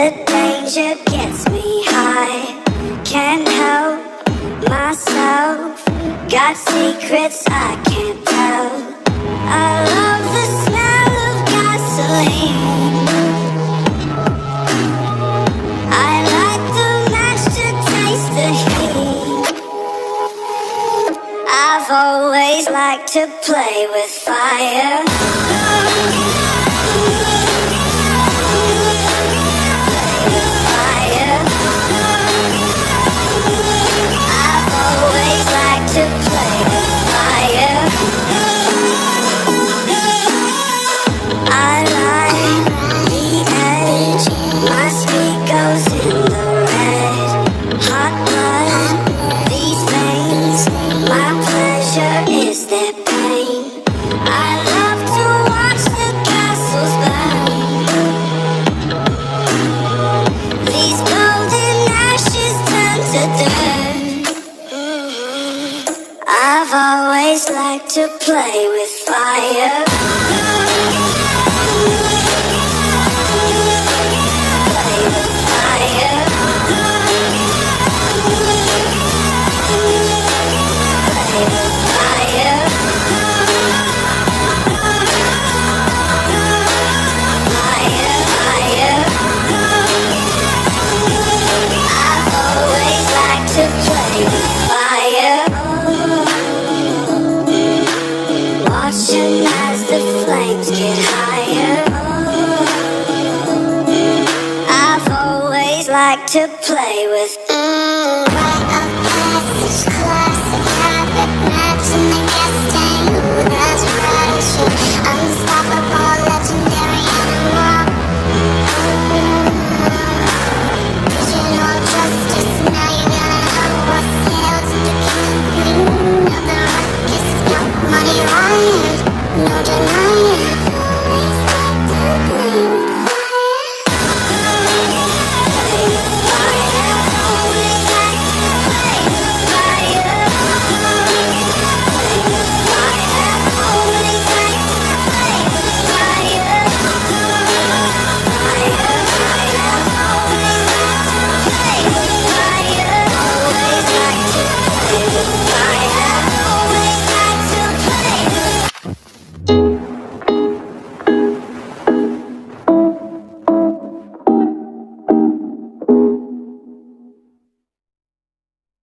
The danger gets me high. Can't help myself. Got secrets I can't tell. I love the smell of gasoline. I like the match to taste the heat. I've always liked to play with fire. To play with fire. I like the edge. My speed goes in the red. Hot blood, these veins. My pleasure is their pain. I love to watch the castles burn. These golden ashes turn to dirt. I've always liked to play with fire.